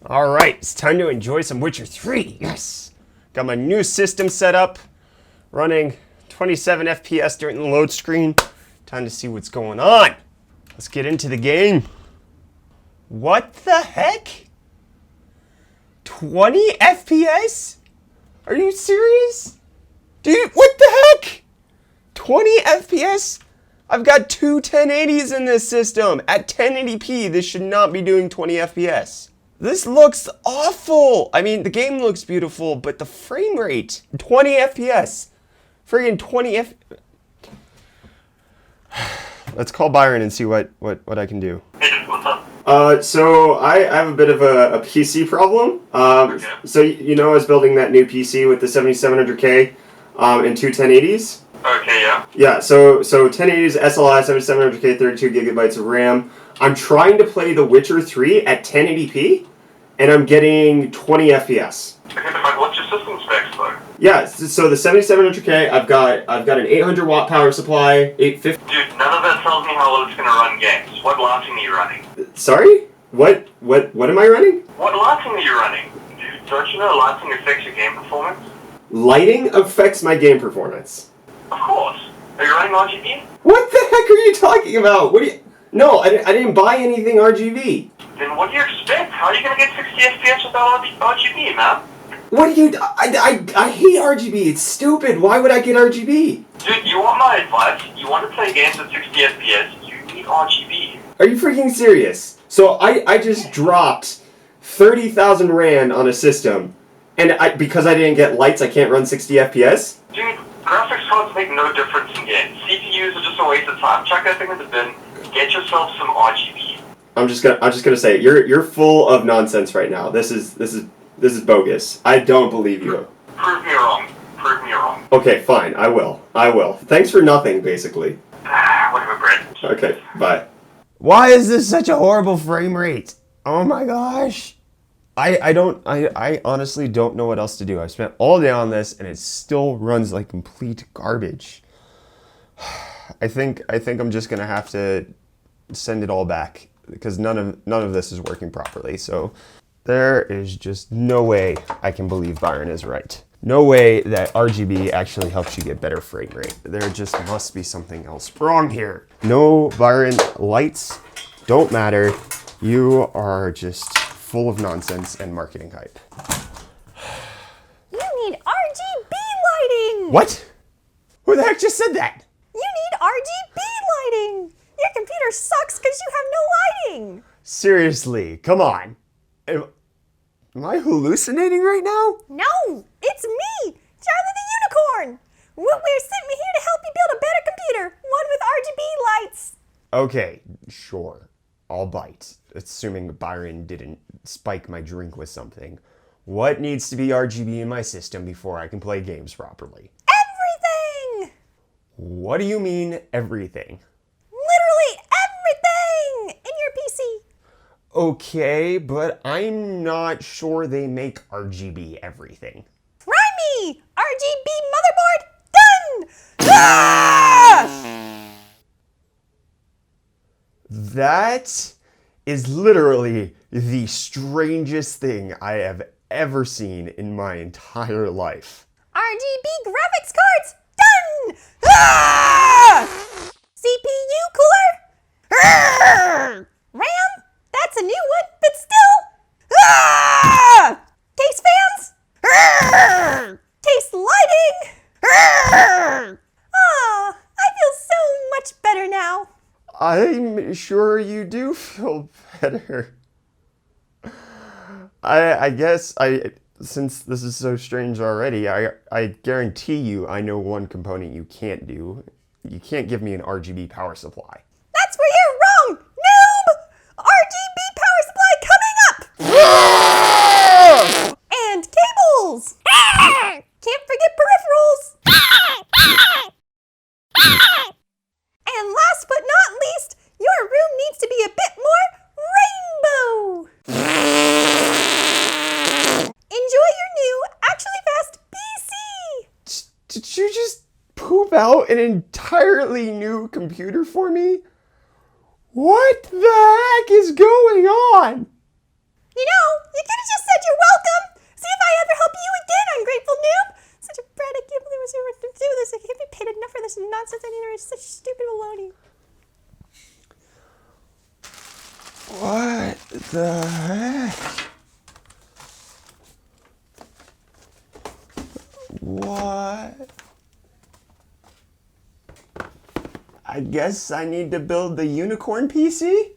All right, it's time to enjoy some Witcher 3. Yes. Got my new system set up, running 27 FPS during the load screen. Time to see what's going on. Let's get into the game. What the heck? 20 FPS? Are you serious? Dude, what the heck? 20 FPS? I've got two 1080s in this system. At 1080p, this should not be doing 20 FPS. This looks awful. I mean, the game looks beautiful, but the frame rate, 20 FPS. Friggin' 20 F... Let's call Byron and see what I can do. Hey, what's up? So I have a bit of a PC problem. Okay. So you know I was building that new PC with the 7700K and two 1080s. Okay, yeah. Yeah, so 1080s SLI, 7700K, 32 gigabytes of RAM. I'm trying to play The Witcher 3 at 1080p, and I'm getting 20 FPS. Okay, fine. What's your system specs, though? Yeah, so the 7700K, I've got an 800 watt power supply, 850. Dude, none of that tells me how well it's going to run games. What lighting are you running? Sorry? What am I running? What lighting are you running? Dude, don't you know lighting affects your game performance? Lighting affects my game performance. Of course. Are you running RGB? What the heck are you talking about? No, I didn't buy anything RGB. Then what do you expect? How are you going to get 60 FPS without RGB, man? What do you... I hate RGB. It's stupid. Why would I get RGB? Dude, you want my advice? You want to play games at 60 FPS? You need RGB. Are you freaking serious? So I just dropped 30,000 Rand on a system, and because I didn't get lights, I can't run 60 FPS? Dude, graphics cards make no difference in games. CPUs are just a waste of time. Chuck that thing in the bin. Get yourself some RGB. I'm just gonna say you're full of nonsense right now. This is bogus. I don't believe you. Prove me wrong. Prove me wrong. Okay, fine. I will. Thanks for nothing, basically. Whatever, Brett. Okay, bye. Why is this such a horrible frame rate? Oh my gosh. I honestly don't know what else to do. I've spent all day on this and it still runs like complete garbage. I think I'm just gonna have to send it all back because none of this is working properly. So there is just no way I can believe Byron is right. No way that RGB actually helps you get better frame rate. There just must be something else wrong here. No, Byron, lights don't matter. You are just full of nonsense and marketing hype. You need RGB lighting! What? Who the heck just said that? You need RGB lighting! Your computer sucks because you have no lighting! Seriously, come on. Am I hallucinating right now? No, it's me, Charlie the Unicorn! Wootware sent me here to help you build a better computer, one with RGB lights. Okay, sure. I'll bite, assuming Byron didn't spike my drink with something. What needs to be RGB in my system before I can play games properly? Everything! What do you mean, everything? Literally everything in your PC. Okay, but I'm not sure they make RGB everything. Try me! RGB motherboard done! Ah! That is literally the strangest thing I have ever seen in my entire life. RGB graphics cards done! Ah! CPU cooler? Arrgh! RAM? That's a new one, but still. Ah! Case fans? Arrgh! Case lighting? Arrgh! Ah, I feel so much better now. I'm sure you do feel better. I guess since this is so strange already, I guarantee you I know one component you can't do. You can't give me an RGB power supply. That's where you're wrong, noob! RGB power supply coming up! And cables! Can't forget peripherals! And last but not least, your room needs to be a bit more rainbow! Enjoy your new, actually fast PC! Did you just poop out an entirely new computer for me? What the heck is going on? You know, you could process anymore. It's such stupid baloney. What the heck? What? I guess I need to build the unicorn PC?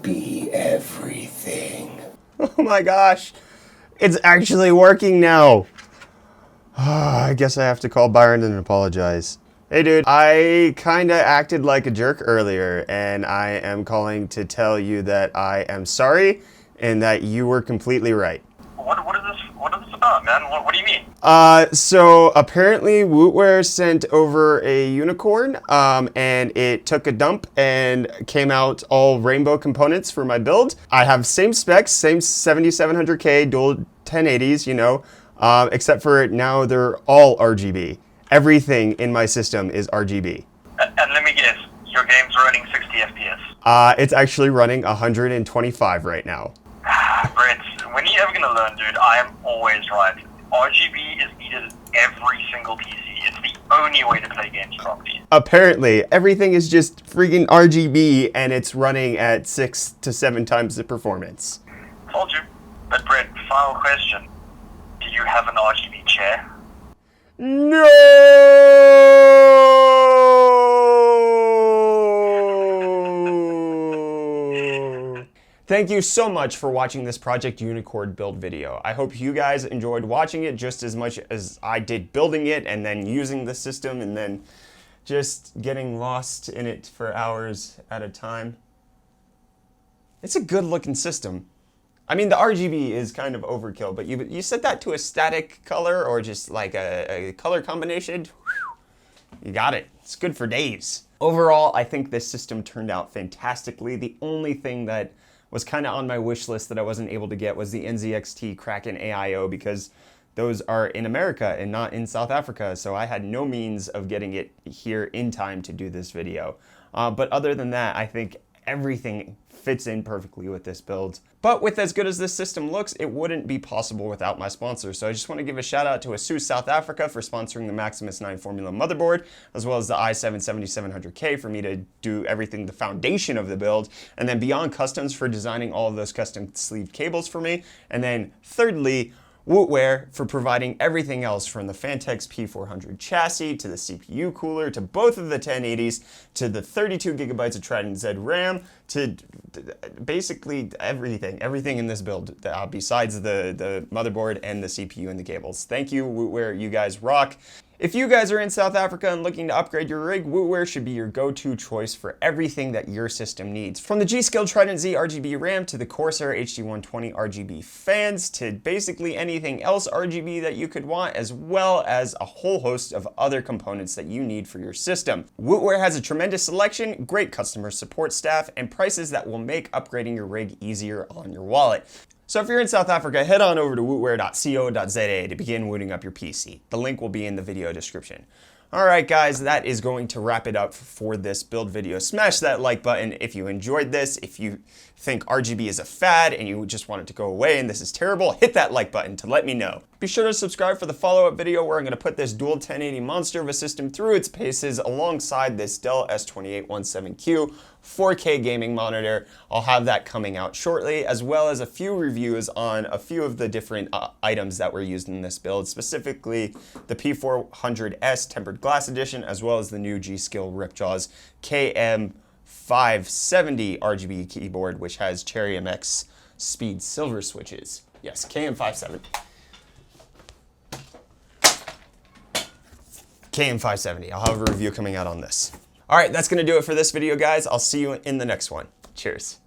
be everything. Oh my gosh. It's actually working now. I guess I have to call Byron and apologize. Hey dude, I kinda acted like a jerk earlier, and I am calling to tell you that I am sorry and that you were completely right. What is this about, man? What do you mean? So apparently Wootware sent over a unicorn, and it took a dump and came out all rainbow components for my build. I have same specs, same 7700K dual 1080s, you know, except for now they're all RGB. Everything in my system is RGB. And let me guess, your game's running 60 FPS. It's actually running 125 right now. Brett, when are you ever gonna learn, dude? I am always right. RGB is needed in every single PC. It's the only way to play games properly. Apparently, everything is just freaking RGB and it's running at 6 to 7 times the performance. Told you. But Brett, final question. Do you have an RGB chair? No! Thank you so much for watching this Project Unicorn build video. I hope you guys enjoyed watching it just as much as I did building it and then using the system and then just getting lost in it for hours at a time. It's a good looking system. I mean, the RGB is kind of overkill, but you set that to a static color or just like a color combination, you got it. It's good for days. Overall, I think this system turned out fantastically. The only thing that was kind of on my wish list that I wasn't able to get was the NZXT Kraken AIO because those are in America and not in South Africa, so I had no means of getting it here in time to do this video. But other than that, I think everything fits in perfectly with this build. But with as good as this system looks, it wouldn't be possible without my sponsor. So I just want to give a shout out to ASUS South Africa for sponsoring the Maximus 9 Formula motherboard, as well as the i7 7700K for me to do everything, the foundation of the build, and then Beyond Customs for designing all of those custom sleeve cables for me. And then thirdly, Wootware for providing everything else from the Fantex P400 chassis to the CPU cooler to both of the 1080s to the 32 gigabytes of Trident Z RAM to basically everything in this build besides the motherboard and the CPU and the cables. Thank you, Wootware. You guys rock. If you guys are in South Africa and looking to upgrade your rig, Wootware should be your go-to choice for everything that your system needs. From the G.Skill Trident Z RGB RAM to the Corsair HD120 RGB fans to basically anything else RGB that you could want, as well as a whole host of other components that you need for your system. Wootware has a tremendous selection, great customer support staff, and prices that will make upgrading your rig easier on your wallet. So if you're in South Africa, head on over to wootware.co.za to begin wooting up your PC. The link will be in the video description. Alright guys, that is going to wrap it up for this build video. Smash that like button if you enjoyed this. If you think RGB is a fad and you just want it to go away and this is terrible, hit that like button to let me know. Be sure to subscribe for the follow-up video where I'm going to put this dual 1080 monster of a system through its paces alongside this Dell S2817Q 4K gaming monitor. I'll have that coming out shortly, as well as a few reviews on a few of the different items that were used in this build, specifically the P400S Tempered Glass Edition, as well as the new G.Skill Ripjaws KM570 RGB keyboard, which has Cherry MX Speed Silver switches. Yes, KM570. KM570. I'll have a review coming out on this. All right, that's going to do it for this video, guys. I'll see you in the next one. Cheers.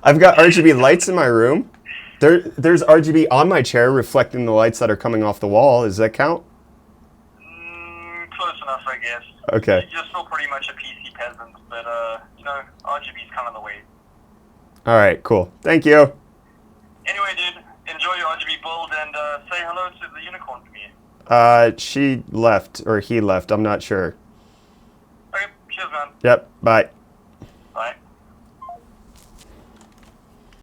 I've got RGB lights in my room. There's RGB on my chair reflecting the lights that are coming off the wall. Does that count? Close enough, I guess. Okay. You're still pretty much a PC peasant, but, RGB's kind of the way. All right, cool. Thank you. Anyway, dude, enjoy your RGB build and say hello to the unicorn for me. She left, or he left. I'm not sure. Okay, cheers, man. Yep, bye.